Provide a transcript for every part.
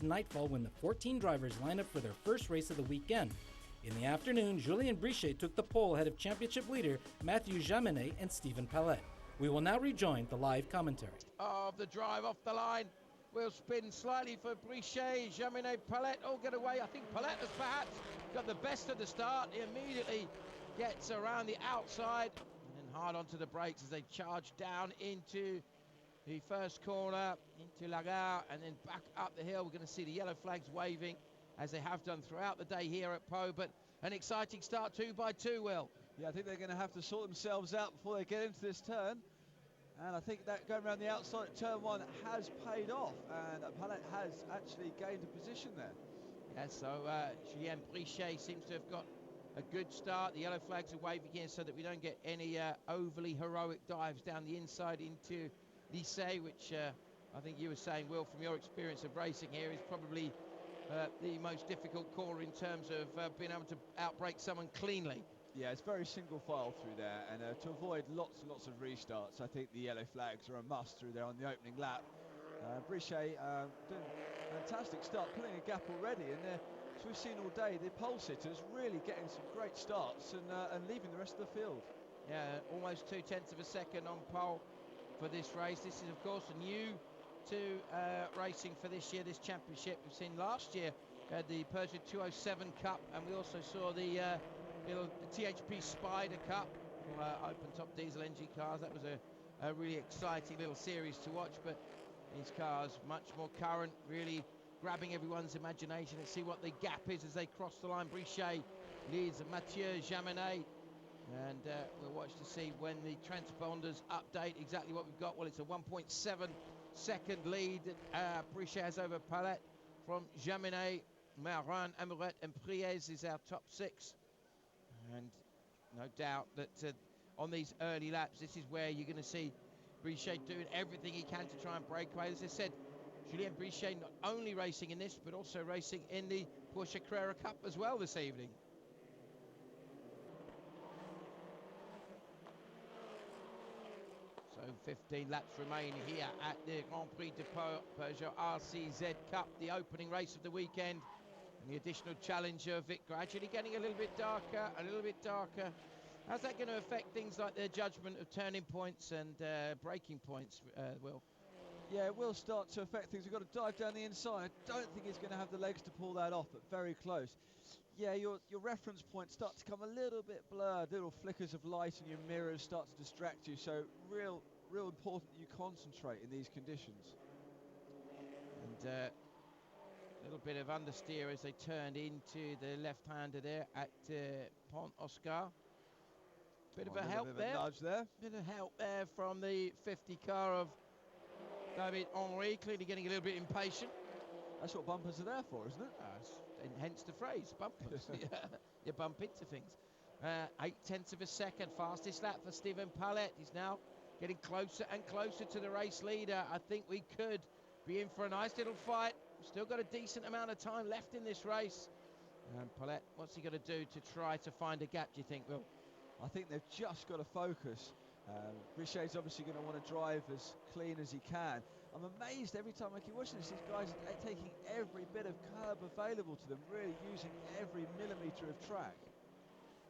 nightfall when the 14 drivers line up for their first race of the weekend. In the afternoon, Julien Brichet took the pole ahead of championship leader Mathieu Jaminet and Stephen Palette. We will now rejoin the live commentary. Of the drive off the line. Will spin slightly for Brichet, Jaminet, Palette all get away. I think Palette has perhaps got the best of the start. He immediately gets around the outside and then hard onto the brakes as they charge down into the first corner, into La Gare, and then back up the hill. We're going to see the yellow flags waving as they have done throughout the day here at Pau, but an exciting start 2 by 2, Will. Yeah, I think they're going to have to sort themselves out before they get into this turn. And I think that going around the outside at turn 1 has paid off, and Palette has actually gained a position there. Yeah, so Julien Brichet seems to have got a good start. The yellow flags are waving here so that we don't get any overly heroic dives down the inside into Lycée, which I think you were saying, Will, from your experience of racing here, is probably the most difficult corner in terms of being able to outbrake someone cleanly. Yeah, it's very single file through there, and to avoid lots and lots of restarts, I think the yellow flags are a must through there on the opening lap. Brichet doing a fantastic start, pulling a gap already, and as we've seen all day, the pole sitters really getting some great starts and leaving the rest of the field. Yeah, almost 0.2 of a second on pole for this race. This is, of course, new to racing for this year, this championship. We've seen last year the Peugeot 207 Cup, and we also saw the THP Spider Cup, open-top diesel engine cars. That was a really exciting little series to watch, but these cars much more current, really grabbing everyone's imagination. Let's see what the gap is as they cross the line. Brichet leads Mathieu Jaminet, and we'll watch to see when the transponders update exactly what we've got. Well, it's a 1.7 second lead Brichet has over Palette from Jaminet, Marin, Amourette and Prix is our top 6. And no doubt that on these early laps, this is where you're going to see Brichet doing everything he can to try and break away. As I said, Julien Brichet not only racing in this, but also racing in the Porsche Carrera Cup as well this evening. So 15 laps remain here at the Grand Prix de Peugeot RCZ Cup, the opening race of the weekend. And the additional challenge of it gradually getting a little bit darker, a little bit darker. How's that going to affect things like their judgment of turning points and braking points, Will? Yeah, it will start to affect things. We've got to dive down the inside. I don't think he's going to have the legs to pull that off, but very close. Yeah, your reference points start to come a little bit blurred. Little flickers of light in your mirrors start to distract you. So real important that you concentrate in these conditions. And a little bit of understeer as they turned into the left-hander there at Pont Oscar. Bit of a help there. Nudge there. Bit of help there from the 50 car of David Henry, clearly getting a little bit impatient. That's what bumpers are there for, isn't it? And hence the phrase, bumpers. You bump into things. 0.8 of a second, fastest lap for Stephen Palette. He's now getting closer and closer to the race leader. I think we could be in for a nice little fight. We've still got a decent amount of time left in this race. And Palette, what's he going to do to try to find a gap, do you think, Will? I think they've just got to focus. Brichet's obviously going to want to drive as clean as he can. I'm amazed every time I keep watching this, these guys are taking every bit of curb available to them, really using every millimetre of track.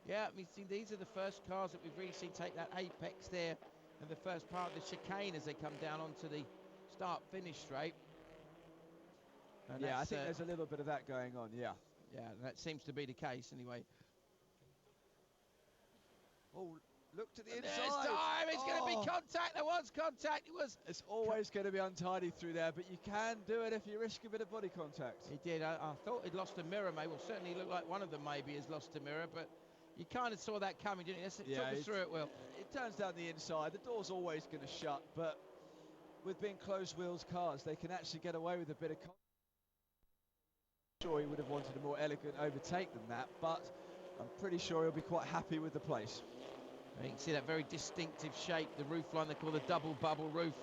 Yeah, I mean, see, these are the first cars that we've really seen take that apex there in the first part of the chicane as they come down onto the start-finish straight. And yeah, I think there's a little bit of that going on, yeah. Yeah, that seems to be the case anyway. Oh, look to the inside. There's time. It's going to be contact. There was contact. It's always going to be untidy through there, but you can do it if you risk a bit of body contact. He did. I thought he'd lost a mirror, maybe. Well, certainly looked like one of them maybe has lost a mirror, but you kind of saw that coming, didn't you? Talk us through it, Will. It turns down the inside. The door's always going to shut, but with being closed wheels cars, they can actually get away with a bit of contact. I'm sure he would have wanted a more elegant overtake than that, but I'm pretty sure he'll be quite happy with the place. You can see that very distinctive shape, the roof line they call the double bubble roof.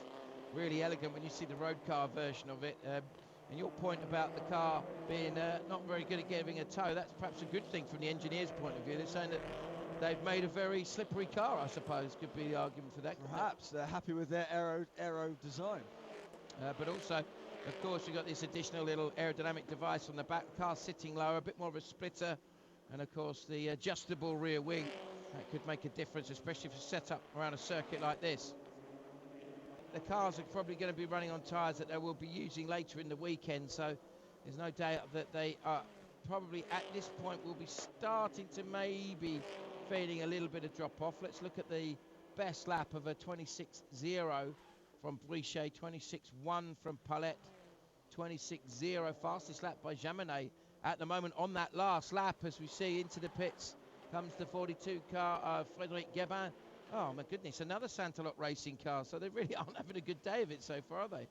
Really elegant when you see the road car version of it. And your point about the car being not very good at giving a tow, that's perhaps a good thing from the engineer's point of view. They're saying that they've made a very slippery car, I suppose, could be the argument for that. Perhaps they're happy with their aero design. But also, Of course, you've got this additional little aerodynamic device on the back. Car sitting lower, a bit more of a splitter, and of course the adjustable rear wing. That could make a difference, especially if it's set up around a circuit like this. The cars are probably going to be running on tyres that they will be using later in the weekend, so there's no doubt that they are probably at this point will be starting to maybe feeling a little bit of drop off. Let's look at the best lap of a 26.0 from Prix, 26.1 from Palette, 26.0 fastest lap by Jaminet at the moment on that last lap. As we see into the pits comes the 42 car of Frédéric Guébin. Oh my goodness, another Santalot racing car, so they really aren't having a good day of it so far, are they?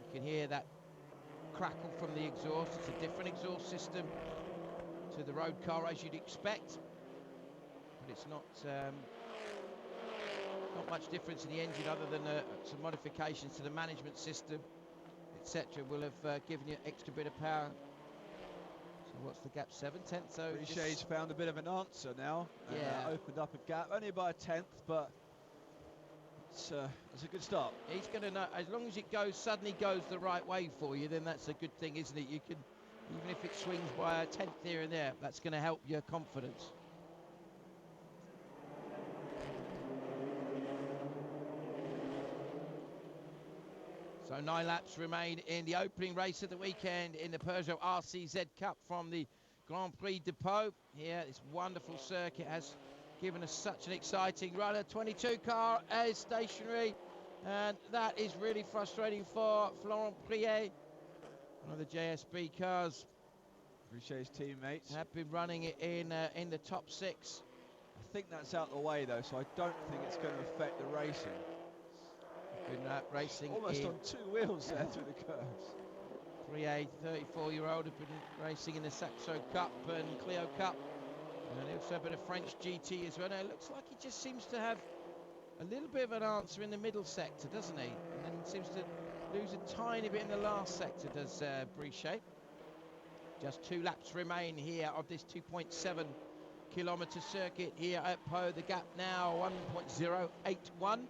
You can hear that crackle from the exhaust. It's a different exhaust system to the road car as you'd expect, but it's not much difference in the engine other than some modifications to the management system, etc. will have given you extra bit of power. So what's the gap? 7/10. So Richet's found a bit of an answer now. Yeah, opened up a gap only by a 10th, but it's a good start. He's going to know, as long as it suddenly goes the right way for you, then that's a good thing, isn't it? You can, even if it swings by a 10th here and there, that's going to help your confidence. So 9 laps remain in the opening race of the weekend in the Peugeot RCZ Cup from the Grand Prix de Pau. Here, this wonderful circuit has given us such an exciting run. A 22 car is stationary, and that is really frustrating for Florent Prix, one of the JSB cars. Richet's teammates have been running it in the top 6. I think that's out of the way though, so I don't think it's going to affect the racing. Been racing almost on 2 wheels there through the curves. 3A 34-year-old have been racing in the Saxo Cup and Clio Cup, and also a bit of French GT as well. Now it looks like he just seems to have a little bit of an answer in the middle sector, doesn't he? And then seems to lose a tiny bit in the last sector, does Brichet. Just 2 laps remain here of this 2.7 kilometre circuit here at Pau. The gap now 1.081.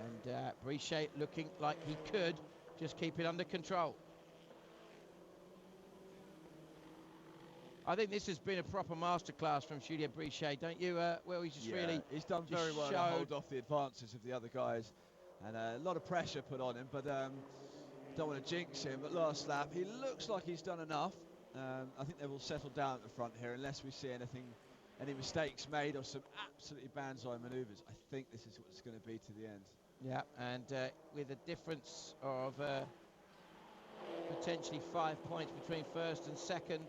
And Brichet looking like he could just keep it under control. I think this has been a proper masterclass from Julien Brichet, don't you? Well, he's he's done very well to hold off the advances of the other guys, and a lot of pressure put on him, but don't want to jinx him. But last lap, he looks like he's done enough. I think they will settle down at the front here unless we see any mistakes made or some absolutely banzai manoeuvres. I think this is what it's going to be to the end. Yeah, and with a difference of potentially 5 points between first and second,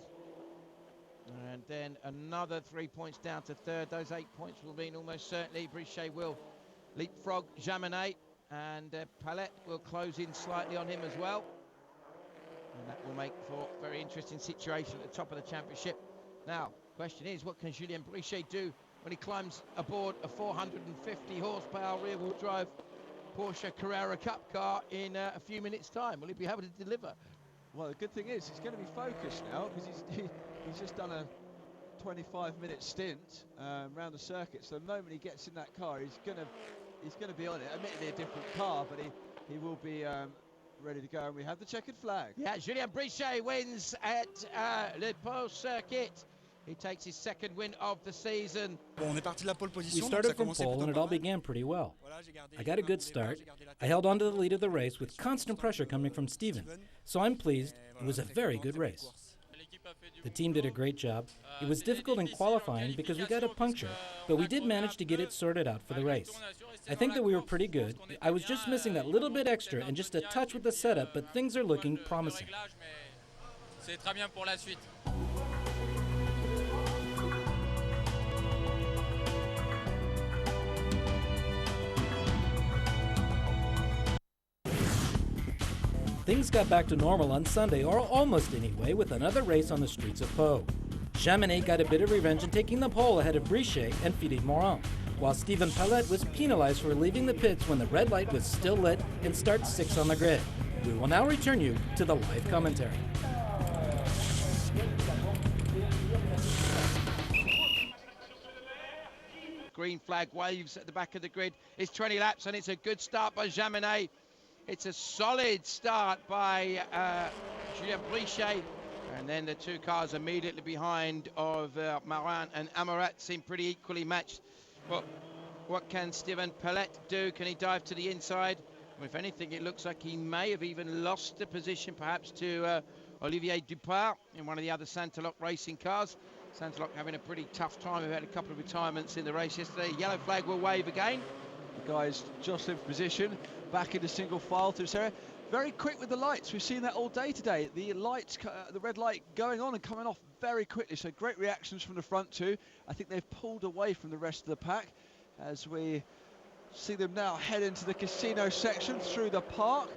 and then another 3 points down to third. Those 8 points will mean almost certainly Brichet will leapfrog Jaminet, and Palette will close in slightly on him as well, and that will make for a very interesting situation at the top of the championship. Now, question is, what can Julien Brichet do when he climbs aboard a 450 horsepower rear-wheel drive Porsche Carrera Cup car in a few minutes' time? Will he be able to deliver? Well, the good thing is he's going to be focused now, because he's just done a 25-minute stint around the circuit. So the moment he gets in that car, he's going to be on it. Admittedly a different car, but he will be ready to go. And we have the checkered flag. Yeah, Julien Brichet wins at Le Pau circuit. He takes his second win of the season. We started from pole and it all began pretty well. I got a good start. I held on to the lead of the race with constant pressure coming from Steven, so I'm pleased. It was a very good race. The team did a great job. It was difficult in qualifying because we got a puncture, but we did manage to get it sorted out for the race. I think that we were pretty good. I was just missing that little bit extra and just a touch with the setup, but things are looking promising. Things got back to normal on Sunday, or almost anyway, with another race on the streets of Pau. Jaminet got a bit of revenge in taking the pole ahead of Brichet and Philippe Morin, while Steven Palette was penalized for leaving the pits when the red light was still lit in start 6 on the grid. We will now return you to the live commentary. green flag waves at the back of the grid. It's 20 laps, and it's a good start by Jaminet. It's a solid start by Julien Brichet. And then the two cars immediately behind of Marin and Amorat seem pretty equally matched. But what can Steven Pellet do? Can he dive to the inside? Well, if anything, it looks like he may have even lost the position perhaps to Olivier Dupart in one of the other Santalok racing cars. Santalok having a pretty tough time. We've had a couple of retirements in the race yesterday. Yellow flag will wave again. The guys jostling for position, back into single file through this area. Very quick with the lights. We've seen that all day today. The lights, the red light going on and coming off very quickly. So great reactions from the front two. I think they've pulled away from the rest of the pack as we see them now head into the casino section through the park.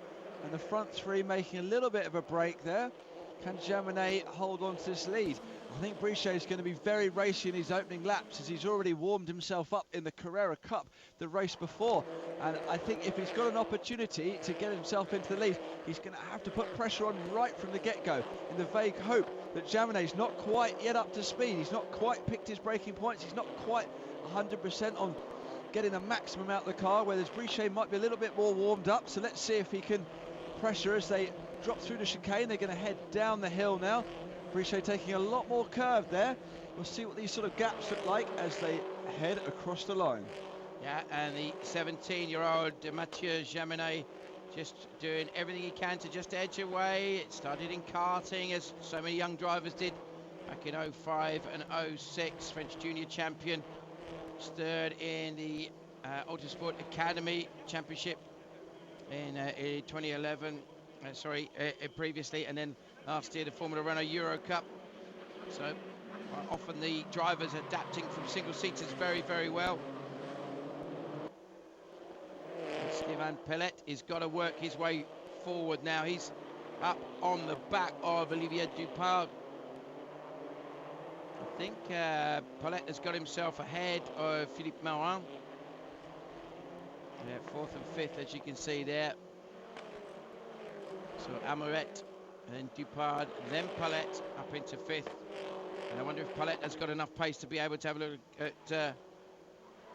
And the front three making a little bit of a break there. Can Jaminet hold on to this lead? I think Brichet is going to be very racy in his opening laps, as he's already warmed himself up in the Carrera Cup the race before. And I think if he's got an opportunity to get himself into the lead, he's going to have to put pressure on right from the get-go, in the vague hope that Jaminet's not quite yet up to speed. He's not quite picked his braking points. He's not quite 100% on getting the maximum out of the car, whereas Brichet might be a little bit more warmed up. So let's see if he can pressure as they drop through the chicane. They're going to head down the hill now. Brichet taking a lot more curve there. We'll see what these sort of gaps look like as they head across the line. Yeah, and the 17-year-old Mathieu Jaminet just doing everything he can to just edge away. It started in karting, as so many young drivers did back in 05 and 06. French junior champion, third in the Autosport Academy Championship in 2011. Previously, and then last year the Formula Renault Euro Cup. So often the drivers adapting from single seaters very, very well. Steven Pellet has got to work his way forward now. He's up on the back of Olivier Dupart. I think Pellet has got himself ahead of Philippe Marin. Yeah, fourth and fifth, as you can see there. So Amoret, then Dupart, then Pellet up into fifth. And I wonder if Pellet has got enough pace to be able to have a look at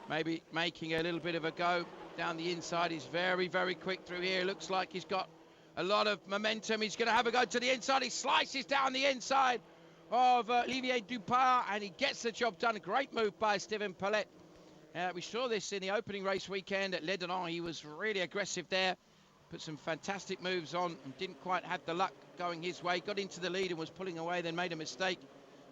maybe making a little bit of a go down the inside. He's very, very quick through here. Looks like he's got a lot of momentum. He's going to have a go to the inside. He slices down the inside of Olivier Dupart, and he gets the job done. A great move by Steven Pellet. We saw this in the opening race weekend at Le Donan. He was really aggressive there. Put some fantastic moves on and didn't quite have the luck going his way. Got into the lead and was pulling away, then made a mistake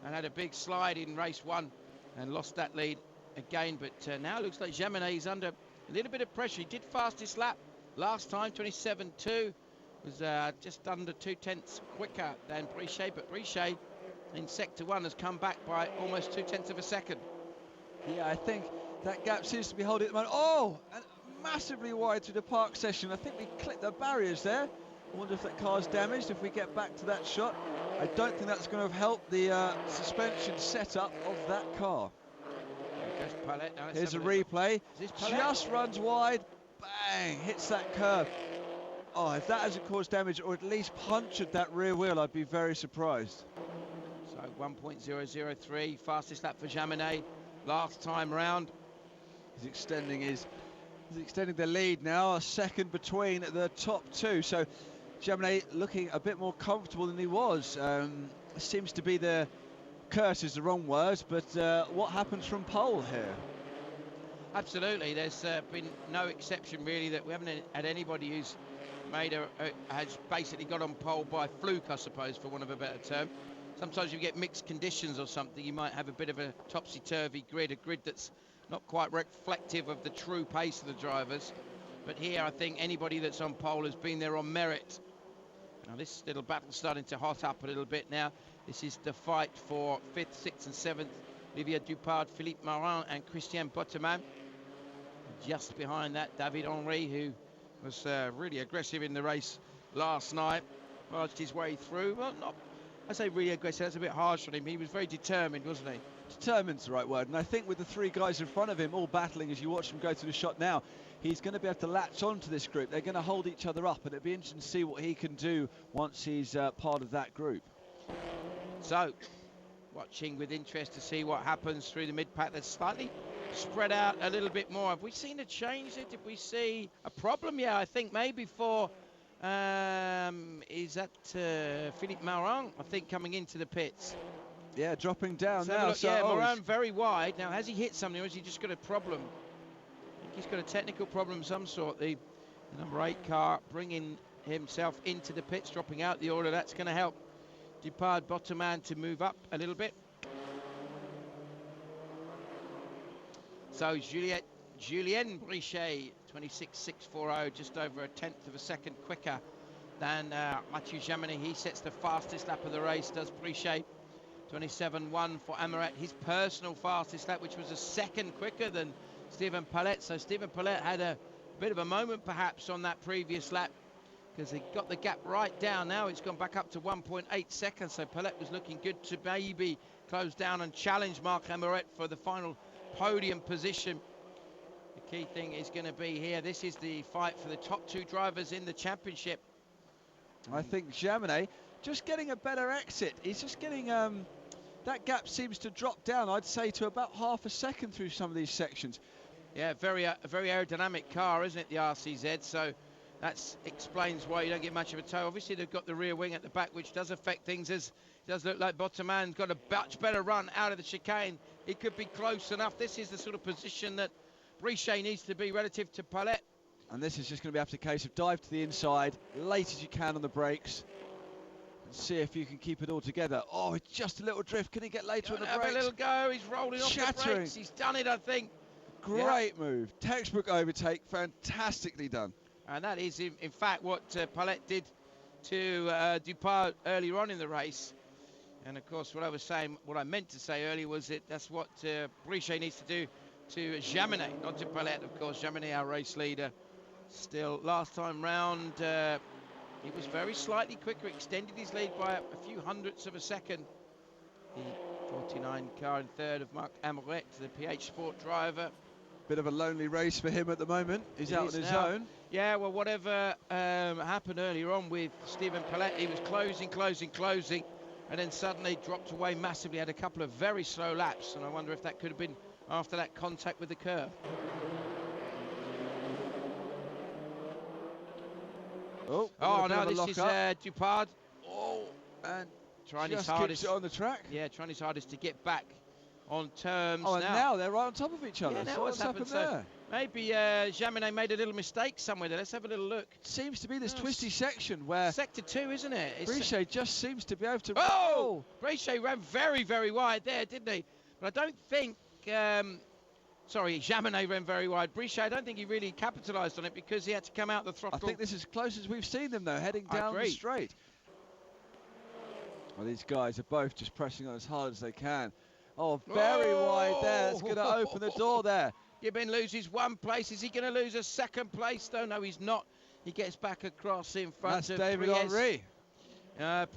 and had a big slide in race one and lost that lead again. But now it looks like Jaminet is under a little bit of pressure. He did fastest lap last time, 27.2. Was just under 2/10 quicker than Brichet. But Brichet in sector one has come back by almost 2/10 of a second. Yeah, I think that gap seems to be holding at the moment. Oh! And massively wide through the park session. I think we clipped the barriers there. I wonder if that car's damaged if we get back to that shot. I don't think that's going to have helped the suspension setup of that car. Here's a replay. Just runs wide. Bang! Hits that curb. Oh, if that hasn't caused damage or at least punctured that rear wheel, I'd be very surprised. So 1.003, fastest lap for Jaminet last time round. He's extending the lead now, a second between the top two. So Jaminet looking a bit more comfortable than he was. Seems to be the curse is the wrong word, but what happens from pole here? Absolutely, there's been no exception really, that we haven't had anybody who's made has basically got on pole by fluke, I suppose, for want of a better term. Sometimes you get mixed conditions or something, you might have a bit of a topsy-turvy grid, a grid that's not quite reflective of the true pace of the drivers. But here I think anybody that's on pole has been there on merit. Now this little battle's starting to hot up a little bit now. This is the fight for 5th, 6th and 7th. Olivier Dupart, Philippe Marin and Christian Botteman. Just behind that, David Henry, who was really aggressive in the race last night. Barged his way through. Well, not, I say really aggressive, that's a bit harsh on him. He was very determined, wasn't he? Determined's the right word, and I think with the three guys in front of him all battling as you watch them go through the shot now, he's going to be able to latch on to this group. They're going to hold each other up, and it'll be interesting to see what he can do once he's part of that group. So watching with interest to see what happens through the mid-pack. That's slightly spread out a little bit more. Have we seen a change there? Did we see a problem? Yeah, I think maybe for, is that Philippe Marin, I think, coming into the pits. Yeah, dropping down Let's now. so, yeah, Moran very wide. Now, has he hit something or has he just got a problem? I think he's got a technical problem of some sort. The number 8 car bringing himself into the pits, dropping out the order. That's going to help Dupard Bottoman to move up a little bit. So Julien Brichet, 26.640, just over a tenth of a second quicker than Mathieu Jaminet. He sets the fastest lap of the race, does Brichet. 27.1 for Amoret, his personal fastest lap, which was a second quicker than Stephen Palette. So Stephen Palette had a bit of a moment perhaps on that previous lap because he got the gap right down. Now it's gone back up to 1.8 seconds. So Palette was looking good to maybe close down and challenge Marc Amoret for the final podium position. The key thing is going to be here. This is the fight for the top 2 drivers in the championship. I think Jaminet just getting a better exit. He's just getting that gap seems to drop down, I'd say, to about half a second through some of these sections. Yeah, very aerodynamic car, isn't it, the RCZ? So that explains why you don't get much of a tow. Obviously, they've got the rear wing at the back, which does affect things, as it does look like Bottoman's got a much better run out of the chicane. He could be close enough. This is the sort of position that Brichet needs to be relative to Palette. And this is just going to be after a case of dive to the inside, late as you can on the brakes. See if you can keep it all together. Oh, it's just a little drift. Can he get later on the brakes? Have a little go. He's rolling off the brakes. He's done it, I think. Great move. Textbook overtake. Fantastically done. And that is, in fact, what Palette did to Dupard earlier on in the race. And, of course, what I meant to say earlier was that that's what Brichet needs to do to Jaminet, not to Palette. Of course, Jaminet, our race leader. Still, last time round, he was very slightly quicker, extended his lead by a few hundredths of a second. The 49 car in third of Marc Amoret, the PH Sport driver. Bit of a lonely race for him at the moment. He's out on his own. Yeah, well, whatever happened earlier on with Stephen Palette, he was closing, and then suddenly dropped away massively, had a couple of very slow laps, and I wonder if that could have been after that contact with the curb. Oh, no, this is Dupard. Oh, and trying his hardest. Keeps it on the track. Yeah, trying his hardest to get back on terms. Oh, and now they're right on top of each other. Yeah, so what's happened there? Maybe Jaminet made a little mistake somewhere there. Let's have a little look. Seems to be this twisty section where... Sector 2, isn't it? Brichet just seems to be able to... Oh! Brichet ran very, very wide there, didn't he? But I don't think... Sorry, Jaminet ran very wide. Brichet, I don't think he really capitalised on it because he had to come out the throttle. I think this is as close as we've seen them, though, heading down the straight. Well, these guys are both just pressing on as hard as they can. Oh, very wide there. It's going to open the door there. Gibbon loses 1 place. Is he going to lose a 2nd place? No, he's not. He gets back across in front of David Henry.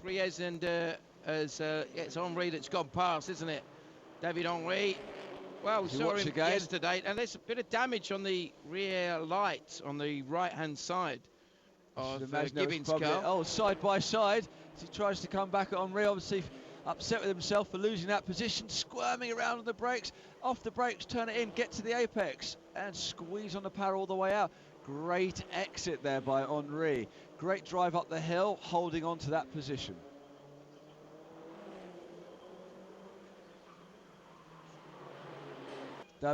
Prix and it's Henry that's gone past, isn't it? David Henry. Well, we saw him yesterday, and there's a bit of damage on the rear light on the right-hand side of Gibbons' car. Oh, side by side as he tries to come back at Henry, obviously upset with himself for losing that position, squirming around on the brakes, off the brakes, turn it in, get to the apex, and squeeze on the power all the way out. Great exit there by Henry. Great drive up the hill, holding on to that position.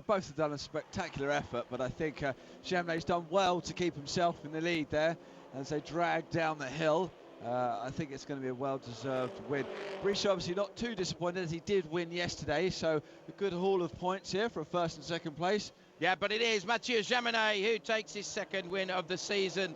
Both have done a spectacular effort, but I think Jaminet's done well to keep himself in the lead there as they drag down the hill. I think it's going to be a well-deserved win. Brichet obviously not too disappointed as he did win yesterday, so a good haul of points here for a 1st and 2nd place. Yeah, but it is Mathieu Jaminet who takes his 2nd win of the season.